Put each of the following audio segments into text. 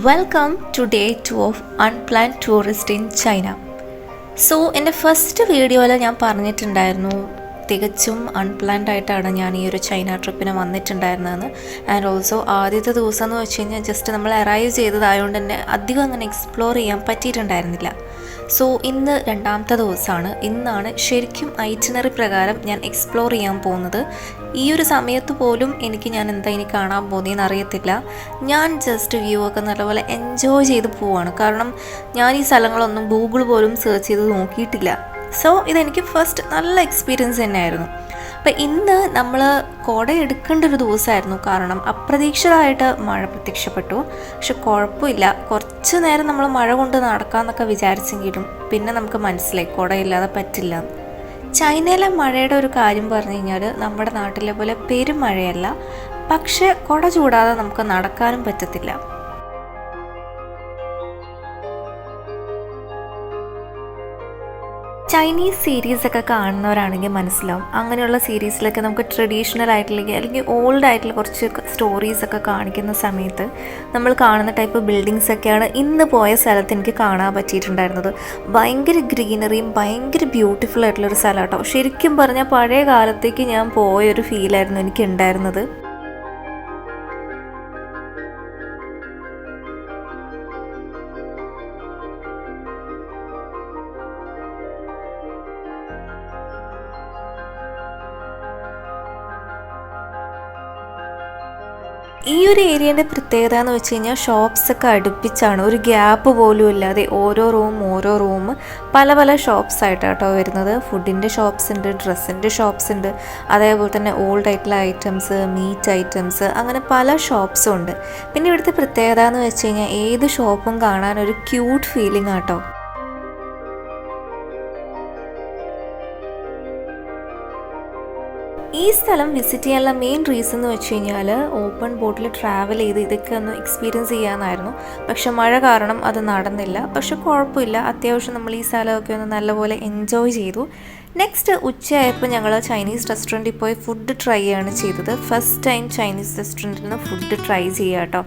Welcome to day 2 of Unplanned Tourist in China. So എൻ്റെ first വീഡിയോയിൽ ഞാൻ പറഞ്ഞിട്ടുണ്ടായിരുന്നു തികച്ചും അൺപ്ലാൻഡ് ആയിട്ടാണ് ഞാൻ ഈ ഒരു ചൈന ട്രിപ്പിന് വന്നിട്ടുണ്ടായിരുന്നതെന്ന്. ആൻഡ് ഓൾസോ ആദ്യത്തെ ദിവസം എന്ന് വെച്ച് കഴിഞ്ഞാൽ ജസ്റ്റ് നമ്മൾ അറൈവ് ചെയ്തതായതുകൊണ്ട് തന്നെ അധികം അങ്ങനെ എക്സ്പ്ലോർ ചെയ്യാൻ പറ്റിയിട്ടുണ്ടായിരുന്നില്ല. സോ ഇന്ന് രണ്ടാമത്തെ ദിവസമാണ്. ഇന്നാണ് ശരിക്കും ഐറ്റിനറി പ്രകാരം ഞാൻ എക്സ്പ്ലോർ ചെയ്യാൻ പോകുന്നത്. ഈ ഒരു സമയത്ത് പോലും ഞാൻ എന്താ ഇനി കാണാൻ പോകുന്നതെന്ന് അറിയത്തില്ല. ഞാൻ ജസ്റ്റ് വ്യൂ ഒക്കെ നല്ലപോലെ എൻജോയ് ചെയ്ത് പോവാണ്. കാരണം ഞാൻ ഈ സ്ഥലങ്ങളൊന്നും ഗൂഗിൾ പോലും സെർച്ച് ചെയ്ത് നോക്കിയിട്ടില്ല. സോ ഇതെനിക്ക് ഫസ്റ്റ് നല്ല എക്സ്പീരിയൻസ് തന്നെയായിരുന്നു. അപ്പം ഇന്ന് നമ്മൾ കുട എടുക്കേണ്ട ഒരു ദിവസമായിരുന്നു. കാരണം അപ്രതീക്ഷിതമായിട്ട് മഴ പ്രത്യക്ഷപ്പെട്ടു. പക്ഷെ കുഴപ്പമില്ല, കുറച്ച് നേരം നമ്മൾ മഴ കൊണ്ട് നടക്കാമെന്നൊക്കെ വിചാരിച്ചെങ്കിലും പിന്നെ നമുക്ക് മനസ്സിലായി കുടയില്ലാതെ പറ്റില്ല. ചൈനയിലെ മഴയുടെ ഒരു കാര്യം പറഞ്ഞു കഴിഞ്ഞാൽ നമ്മുടെ നാട്ടിലെ പോലെ പെരുമഴയല്ല, പക്ഷേ കുട ചൂടാതെ നമുക്ക് നടക്കാനും പറ്റത്തില്ല. ചൈനീസ് സീരീസൊക്കെ കാണുന്നവരാണെങ്കിൽ മനസ്സിലാവും. അങ്ങനെയുള്ള സീരീസിലൊക്കെ നമുക്ക് ട്രഡീഷണൽ ആയിട്ടുള്ള അല്ലെങ്കിൽ ഓൾഡ് ആയിട്ടുള്ള കുറച്ച് സ്റ്റോറീസൊക്കെ കാണിക്കുന്ന സമയത്ത് നമ്മൾ കാണുന്ന ടൈപ്പ് ബിൽഡിങ്സൊക്കെയാണ് ഇന്ന് പോയ സ്ഥലത്ത് എനിക്ക് കാണാൻ പറ്റിയിട്ടുണ്ടായിരുന്നത്. ഭയങ്കര ഗ്രീനറിയും ഭയങ്കര ബ്യൂട്ടിഫുൾ ആയിട്ടുള്ളൊരു സ്ഥലം കേട്ടോ. ശരിക്കും പറഞ്ഞാൽ പഴയ കാലത്തേക്ക് ഞാൻ പോയൊരു ഫീലായിരുന്നു എനിക്ക് ഉണ്ടായിരുന്നത്. ഈ ഒരു ഏരിയയുടെ പ്രത്യേകത എന്ന് വെച്ച് കഴിഞ്ഞാൽ ഷോപ്സൊക്കെ അടുപ്പിച്ചാണ്, ഒരു ഗ്യാപ്പ് പോലും ഇല്ലാതെ ഓരോ റൂം പല പല ഷോപ്സ് ആയിട്ടാട്ടോ വരുന്നത്. ഫുഡിൻ്റെ ഷോപ്സ് ഉണ്ട്, ഡ്രസ്സിൻ്റെ ഷോപ്സ് ഉണ്ട്, അതേപോലെ തന്നെ ഓൾഡ് ആയിട്ടുള്ള ഐറ്റംസ്, മീറ്റ് ഐറ്റംസ്, അങ്ങനെ പല ഷോപ്സും ഉണ്ട്. പിന്നെ ഇവിടുത്തെ പ്രത്യേകത എന്ന് വെച്ച് കഴിഞ്ഞാൽ ഏത് ഷോപ്പും കാണാൻ ഒരു ക്യൂട്ട് ഫീലിംഗ് ആട്ടോ. ഈ സ്ഥലം വിസിറ്റ് ചെയ്യാനുള്ള മെയിൻ റീസൺ എന്ന് വെച്ച് കഴിഞ്ഞാൽ ഓപ്പൺ ബോട്ടിൽ ട്രാവൽ ചെയ്ത് ഇതൊക്കെ ഒന്ന് എക്സ്പീരിയൻസ് ചെയ്യാനായിരുന്നു. പക്ഷെ മഴ കാരണം അത് നടന്നില്ല. പക്ഷെ കുഴപ്പമില്ല, അത്യാവശ്യം നമ്മൾ ഈ സ്ഥലമൊക്കെ ഒന്ന് നല്ലപോലെ എൻജോയ് ചെയ്തു. നെക്സ്റ്റ് ഉച്ചയായപ്പോൾ ഞങ്ങൾ ചൈനീസ് റെസ്റ്റോറൻറ്റിൽ പോയി ഫുഡ് ട്രൈ ചെയ്യാണ് ചെയ്തത്. ഫസ്റ്റ് ടൈം ചൈനീസ് റെസ്റ്റോറൻറ്റിൽ നിന്ന് ഫുഡ് ട്രൈ ചെയ്യുക കേട്ടോ.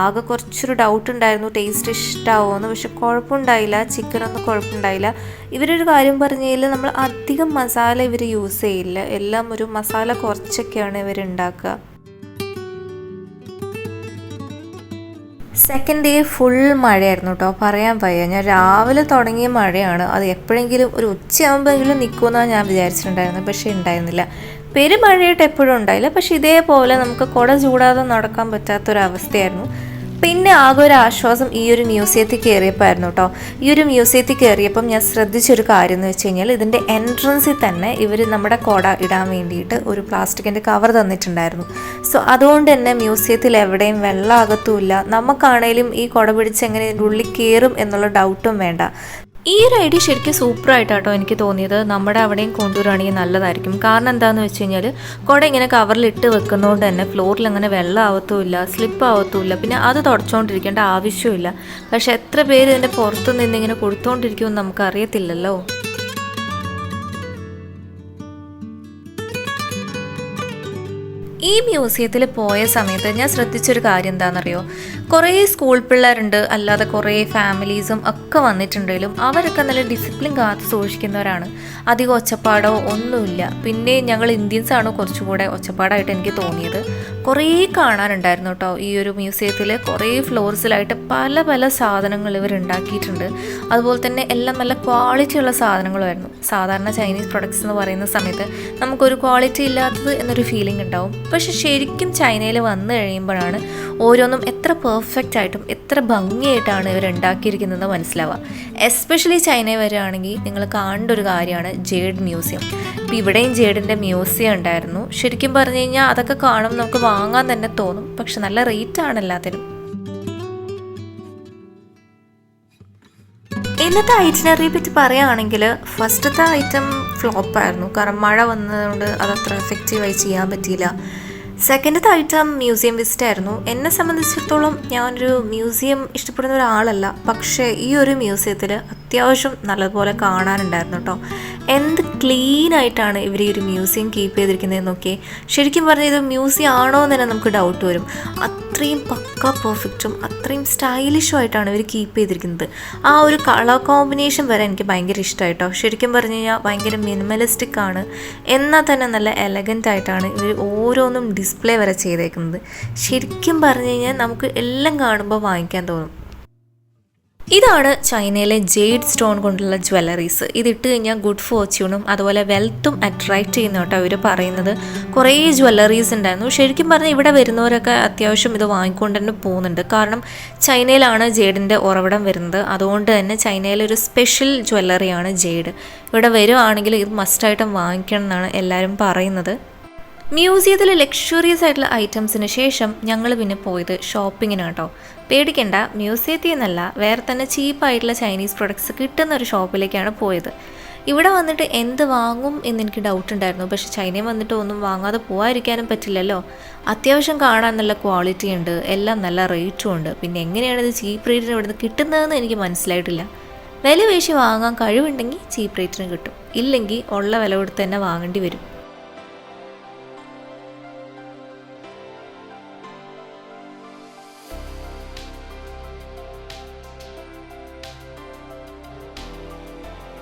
ആകെ കുറച്ചൊരു ഡൗട്ട് ഉണ്ടായിരുന്നു ടേസ്റ്റ് ഇഷ്ടമാവുമെന്ന്. പക്ഷെ കുഴപ്പമുണ്ടായില്ല, ചിക്കനൊന്നും കുഴപ്പമുണ്ടായില്ല. ഇവരൊരു കാര്യം പറഞ്ഞാൽ നമ്മൾ അധികം മസാല ഇവർ യൂസ് ചെയ്യില്ല, എല്ലാം ഒരു മസാല കുറച്ചൊക്കെയാണ് ഇവരുണ്ടാക്കുക. സെക്കൻഡ് ഡേ ഫുൾ മഴയായിരുന്നു കേട്ടോ, പറയാൻ വയ്യ. ഞാൻ രാവിലെ തുടങ്ങിയ മഴയാണ്, അത് എപ്പോഴെങ്കിലും ഒരു ഉച്ചയാകുമ്പോഴെങ്കിലും നിൽക്കുമെന്നാണ് ഞാൻ വിചാരിച്ചിട്ടുണ്ടായിരുന്നത്. പക്ഷേ ഉണ്ടായിരുന്നില്ല. പെരുമഴയായിട്ട് എപ്പോഴും ഉണ്ടായില്ല, പക്ഷെ ഇതേപോലെ നമുക്ക് കുട ചൂടാതെ നടക്കാൻ പറ്റാത്തൊരവസ്ഥയായിരുന്നു. പിന്നെ ആകെ ഒരു ആശ്വാസം ഈ ഒരു മ്യൂസിയത്തിൽ കയറിയപ്പോഴായിരുന്നു കേട്ടോ. ഈ ഒരു മ്യൂസിയത്തിൽ കയറിയപ്പം ഞാൻ ശ്രദ്ധിച്ചൊരു കാര്യം എന്ന് വെച്ച് കഴിഞ്ഞാൽ ഇതിൻ്റെ എൻട്രൻസിൽ തന്നെ ഇവർ നമ്മുടെ കുട ഇടാൻ വേണ്ടിയിട്ട് ഒരു പ്ലാസ്റ്റിക്കിൻ്റെ കവർ തന്നിട്ടുണ്ടായിരുന്നു. സോ അതുകൊണ്ട് തന്നെ മ്യൂസിയത്തിൽ എവിടെയും വെള്ളം അകത്തുമില്ല. നമുക്കാണേലും ഈ കുട പിടിച്ച് എങ്ങനെ ഇതിൻ്റെ ഉള്ളിൽ കയറും എന്നുള്ള ഡൗട്ടും വേണ്ട. ഈ ഒരു ഐഡിയ ശരിക്കും സൂപ്പറായിട്ടാട്ടോ എനിക്ക് തോന്നിയത്. നമ്മുടെ അവിടെയും കൊണ്ടുവരികയാണെങ്കിൽ നല്ലതായിരിക്കും. കാരണം എന്താണെന്ന് വെച്ച് കഴിഞ്ഞാൽ കുട ഇങ്ങനെ കവറിലിട്ട് വെക്കുന്നതുകൊണ്ട് തന്നെ ഫ്ലോറിൽ അങ്ങനെ വെള്ളം ആവത്തുമില്ല, സ്ലിപ്പ് ആവത്തുമില്ല, പിന്നെ അത് തുടച്ചുകൊണ്ടിരിക്കേണ്ട ആവശ്യമില്ല. പക്ഷെ എത്ര പേര് ഇതിൻ്റെ പുറത്തു നിന്ന് ഇങ്ങനെ കൊടുത്തുകൊണ്ടിരിക്കുമെന്ന് നമുക്കറിയത്തില്ലല്ലോ. ഈ മ്യൂസിയത്തിൽ പോയ സമയത്ത് ഞാൻ ശ്രദ്ധിച്ചൊരു കാര്യം എന്താണെന്നറിയോ, കുറേ സ്കൂൾ പിള്ളേരുണ്ട്, അല്ലാതെ കുറേ ഫാമിലീസും ഒക്കെ വന്നിട്ടുണ്ടെങ്കിലും അവരൊക്കെ നല്ല ഡിസിപ്ലിൻ കാത്ത് സൂക്ഷിക്കുന്നവരാണ്. അധികം ഒച്ചപ്പാടോ ഒന്നുമില്ല. പിന്നെ ഞങ്ങൾ ഇന്ത്യൻസാണ് കുറച്ചുകൂടെ ഒച്ചപ്പാടായിട്ട് എനിക്ക് തോന്നിയത്. കുറേ കാണാനുണ്ടായിരുന്നു കേട്ടോ ഈ ഒരു മ്യൂസിയത്തിൽ. കുറേ ഫ്ലോർസിലായിട്ട് പല പല സാധനങ്ങൾ ഇവർ ഉണ്ടാക്കിയിട്ടുണ്ട്. അതുപോലെ തന്നെ എല്ലാം നല്ല ക്വാളിറ്റിയുള്ള സാധനങ്ങളുമായിരുന്നു. സാധാരണ ചൈനീസ് പ്രൊഡക്ട്സ് എന്ന് പറയുന്ന സമയത്ത് നമുക്കൊരു ക്വാളിറ്റി ഇല്ലാത്തത് എന്നൊരു ഫീലിംഗ് ഉണ്ടാവും. പക്ഷെ ശരിക്കും ചൈനയിൽ വന്നു കഴിയുമ്പോഴാണ് ഓരോന്നും എത്ര പെർഫെക്റ്റ് ആയിട്ടും എത്ര ഭംഗിയായിട്ടാണ് ഇവർ ഉണ്ടാക്കിയിരിക്കുന്നതെന്ന് മനസ്സിലാവുക. എസ്പെഷ്യലി ചൈനയിൽ വരികയാണെങ്കിൽ നിങ്ങൾ കാണേണ്ട ഒരു കാര്യമാണ് ജേഡ് മ്യൂസിയം. ഇപ്പം ഇവിടെയും ജേഡിൻ്റെ മ്യൂസിയം ഉണ്ടായിരുന്നു. ശരിക്കും പറഞ്ഞു കഴിഞ്ഞാൽ അതൊക്കെ കാണുമ്പോൾ നമുക്ക് വാങ്ങാൻ തന്നെ തോന്നും, പക്ഷെ നല്ല റേറ്റ് ആണ് എല്ലാത്തിനും. ഇന്നത്തെ ഐറ്റിനറിയെ പറ്റി പറയുകയാണെങ്കിൽ ഫസ്റ്റത്തെ ഐറ്റം ഫ്ലോപ്പായിരുന്നു. കാരണം മഴ വന്നതുകൊണ്ട് അതത്ര എഫക്റ്റീവായി ചെയ്യാൻ പറ്റിയില്ല. സെക്കൻഡത്തെ ഐറ്റം മ്യൂസിയം വിസിറ്റ് ആയിരുന്നു. എന്നെ സംബന്ധിച്ചിടത്തോളം ഞാനൊരു മ്യൂസിയം ഇഷ്ടപ്പെടുന്ന ഒരാളല്ല, പക്ഷേ ഈ ഒരു മ്യൂസിയത്തിൽ അത്യാവശ്യം നല്ലതുപോലെ കാണാനുണ്ടായിരുന്നു കേട്ടോ. എന്ത് ക്ലീൻ ആയിട്ടാണ് ഇവർ ഈ ഒരു മ്യൂസിയം കീപ്പ് ചെയ്തിരിക്കുന്നതെന്നൊക്കെ ശരിക്കും പറഞ്ഞാൽ ഇത് മ്യൂസിയം ആണോ എന്ന് തന്നെ നമുക്ക് ഡൗട്ട് വരും. അത്രയും പക്ക പെർഫെക്റ്റും അത്രയും സ്റ്റൈലിഷും ആയിട്ടാണ് ഇവർ കീപ്പ് ചെയ്തിരിക്കുന്നത്. ആ ഒരു കളർ കോമ്പിനേഷൻ വരെ എനിക്ക് ഭയങ്കര ഇഷ്ടമായിട്ടോ. ശരിക്കും പറഞ്ഞു കഴിഞ്ഞാൽ ഭയങ്കര മിനിമലിസ്റ്റിക് ആണ്, എന്നാൽ തന്നെ നല്ല എലഗൻ്റ് ആയിട്ടാണ് ഇവർ ഓരോന്നും ഡിസ്പ്ലേ വരെ ചെയ്തേക്കുന്നത്. ശരിക്കും പറഞ്ഞു കഴിഞ്ഞാൽ നമുക്ക് എല്ലാം കാണുമ്പോൾ വാങ്ങിക്കാൻ തോന്നും. ഇതാണ് ചൈനയിലെ ജെയ്ഡ് സ്റ്റോൺ കൊണ്ടുള്ള ജ്വല്ലറീസ്. ഇതിട്ട് കഴിഞ്ഞാൽ ഗുഡ് ഫോർച്യൂണും അതുപോലെ വെൽത്തും അട്രാക്റ്റ് ചെയ്യുന്ന കേട്ടോ അവർ പറയുന്നത്. കുറേ ജ്വല്ലറീസ് ഉണ്ടായിരുന്നു. ശരിക്കും പറഞ്ഞാൽ ഇവിടെ വരുന്നവരൊക്കെ അത്യാവശ്യം ഇത് വാങ്ങിക്കൊണ്ട് തന്നെ പോകുന്നുണ്ട്. കാരണം ചൈനയിലാണ് ജെയ്ഡിൻ്റെ ഉറവിടം വരുന്നത്. അതുകൊണ്ട് തന്നെ ചൈനയിലെ ഒരു സ്പെഷ്യൽ ജ്വല്ലറിയാണ് ജെയ്ഡ്. ഇവിടെ വരുവാണെങ്കിൽ ഇത് മസ്റ്റായിട്ടും വാങ്ങിക്കണം എന്നാണ് എല്ലാവരും പറയുന്നത്. മ്യൂസിയത്തിൽ ലക്ഷറിയസ് ആയിട്ടുള്ള ഐറ്റംസിന് ശേഷം ഞങ്ങൾ പിന്നെ പോയത് ഷോപ്പിങ്ങിനാണ് കേട്ടോ. പേടിക്കണ്ട, മ്യൂസിയത്തിൽ നിന്നല്ല, വേറെ തന്നെ ചീപ്പായിട്ടുള്ള ചൈനീസ് പ്രൊഡക്ട്സ് കിട്ടുന്ന ഒരു ഷോപ്പിലേക്കാണ് പോയത്. ഇവിടെ വന്നിട്ട് എന്ത് വാങ്ങും എന്നെനിക്ക് ഡൗട്ട് ഉണ്ടായിരുന്നു. പക്ഷേ ചൈനയിൽ വന്നിട്ട് ഒന്നും വാങ്ങാതെ പോകാതിരിക്കാനും പറ്റില്ലല്ലോ. അത്യാവശ്യം കാണാൻ നല്ല ക്വാളിറ്റി ഉണ്ട്, എല്ലാം നല്ല റേറ്റും ഉണ്ട്. പിന്നെ എങ്ങനെയാണ് ഇത് ചീപ്പ് റേറ്റിന് ഇവിടുന്ന് കിട്ടുന്നതെന്ന് എനിക്ക് മനസ്സിലായിട്ടില്ല. വില പേശി വാങ്ങാൻ കഴിവുണ്ടെങ്കിൽ ചീപ്പ് റേറ്റിന് കിട്ടും, ഇല്ലെങ്കിൽ ഉള്ള വില കൊടുത്ത് തന്നെ വാങ്ങേണ്ടി വരും.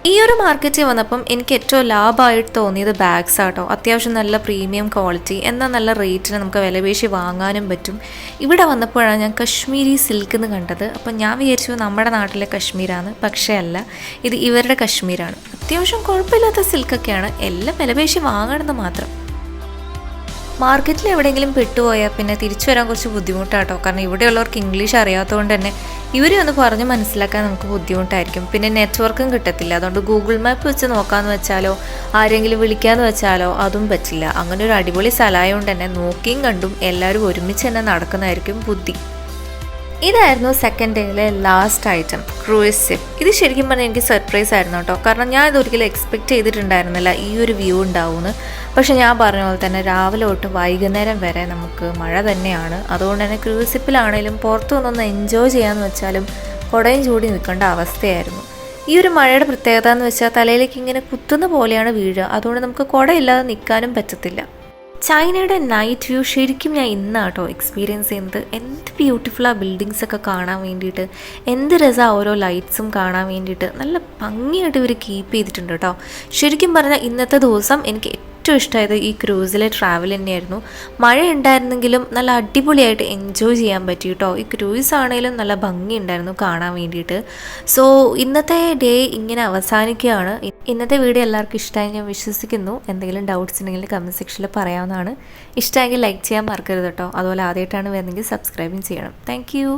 ഈ ഒരു മാർക്കറ്റിൽ വന്നപ്പം എനിക്ക് ഏറ്റവും ലാഭമായിട്ട് തോന്നിയത് ബാഗ്സ് ആട്ടോ. അത്യാവശ്യം നല്ല പ്രീമിയം ക്വാളിറ്റി, എന്നാൽ നല്ല റേറ്റിന് നമുക്ക് വിലപേശി വാങ്ങാനും പറ്റും. ഇവിടെ വന്നപ്പോഴാണ് ഞാൻ കശ്മീരി സിൽക്ക് എന്ന് കണ്ടത്. അപ്പം ഞാൻ വിചാരിച്ചു നമ്മുടെ നാട്ടിലെ കശ്മീരാണ്, പക്ഷേ അല്ല, ഇത് ഇവരുടെ കശ്മീരാണ്. അത്യാവശ്യം കുഴപ്പമില്ലാത്ത സിൽക്കൊക്കെയാണ്, എല്ലാം വിലപേശി വാങ്ങണമെന്ന് മാത്രം. മാർക്കറ്റിൽ എവിടെയെങ്കിലും പെട്ടുപോയാൽ പിന്നെ തിരിച്ചു വരാൻ കുറച്ച് ബുദ്ധിമുട്ടാട്ടോ. കാരണം ഇവിടെയുള്ളവർക്ക് ഇംഗ്ലീഷ് അറിയാത്തതുകൊണ്ട് തന്നെ ഇവരെ ഒന്ന് പറഞ്ഞ് മനസ്സിലാക്കാൻ നമുക്ക് ബുദ്ധിമുട്ടായിരിക്കും. പിന്നെ നെറ്റ്വർക്കും കിട്ടത്തില്ല. അതുകൊണ്ട് ഗൂഗിൾ മാപ്പ് വെച്ച് നോക്കാമെന്ന് വെച്ചാലോ ആരെങ്കിലും വിളിക്കാമെന്ന് വെച്ചാലോ അതും പറ്റില്ല. അങ്ങനെ ഒരു അടിപൊളി സ്ഥലമായതുകൊണ്ട് തന്നെ നോക്കിയും കണ്ടും എല്ലാവരും ഒരുമിച്ച് തന്നെ നടക്കുന്നതായിരിക്കും ബുദ്ധി. ഇതായിരുന്നു സെക്കൻഡ് ഡേയിലെ ലാസ്റ്റ് ഐറ്റം, ക്രൂയിസ് ഷിപ്പ്. ഇത് ശരിക്കും പറഞ്ഞാൽ എനിക്ക് സർപ്രൈസ് ആയിരുന്നു കേട്ടോ. കാരണം ഞാൻ ഇതൊരിക്കലും എക്സ്പെക്റ്റ് ചെയ്തിട്ടുണ്ടായിരുന്നില്ല ഈ ഒരു വ്യൂ ഉണ്ടാവുമെന്ന്. പക്ഷെ ഞാൻ പറഞ്ഞ പോലെ തന്നെ രാവിലെ തൊട്ട് വൈകുന്നേരം വരെ നമുക്ക് മഴ തന്നെയാണ്. അതുകൊണ്ട് തന്നെ ക്രൂയിസ് ഷിപ്പിലാണെങ്കിലും പുറത്തു വന്നൊന്ന് എൻജോയ് ചെയ്യാമെന്ന് വെച്ചാലും കുടയും ചൂടി നിൽക്കേണ്ട അവസ്ഥയായിരുന്നു. ഈ ഒരു മഴയുടെ പ്രത്യേകത എന്ന് വെച്ചാൽ തലയിലേക്ക് ഇങ്ങനെ കുത്തുന്ന പോലെയാണ് വീഴുക. അതുകൊണ്ട് നമുക്ക് കുടയില്ലാതെ നിൽക്കാനും പറ്റത്തില്ല. ചൈനയുടെ നൈറ്റ് വ്യൂ ശരിക്കും ഞാൻ ഇന്നാട്ടോ എക്സ്പീരിയൻസ് ചെയ്യുന്നത്. എന്ത് ബ്യൂട്ടിഫുൾ ആ ബിൽഡിങ്സ് ഒക്കെ കാണാൻ വേണ്ടിയിട്ട്, എന്ത് രസമാണ് ഓരോ ലൈറ്റ്സും കാണാൻ വേണ്ടിയിട്ട്. നല്ല ഭംഗിയായിട്ട് ഇവർ കീപ്പ് ചെയ്തിട്ടുണ്ട് കേട്ടോ. ശരിക്കും പറഞ്ഞാൽ ഇന്നത്തെ ദിവസം എനിക്ക് ഏറ്റവും ഇഷ്ടമായത് ഈ ക്രൂസിലെ ട്രാവൽ തന്നെയായിരുന്നു. മഴ ഉണ്ടായിരുന്നെങ്കിലും നല്ല അടിപൊളിയായിട്ട് എൻജോയ് ചെയ്യാൻ പറ്റി കേട്ടോ. ഈ ക്രൂസ് ആണെങ്കിലും നല്ല ഭംഗി ഉണ്ടായിരുന്നു കാണാൻ വേണ്ടിയിട്ട്. സോ ഇന്നത്തെ ഡേ ഇങ്ങനെ അവസാനിക്കുകയാണ്. ഇന്നത്തെ വീഡിയോ എല്ലാവർക്കും ഇഷ്ടമായി ഞാൻ വിശ്വസിക്കുന്നു. എന്തെങ്കിലും ഡൗട്ട്സ് ഉണ്ടെങ്കിൽ കമൻറ്റ് സെക്ഷനിൽ പറയാവുന്നതാണ്. ഇഷ്ടമെങ്കിൽ ലൈക്ക് ചെയ്യാൻ മറക്കരുത് കേട്ടോ. അതുപോലെ ആദ്യമായിട്ടാണ് വരുന്നെങ്കിൽ സബ്സ്ക്രൈബും ചെയ്യണം. താങ്ക്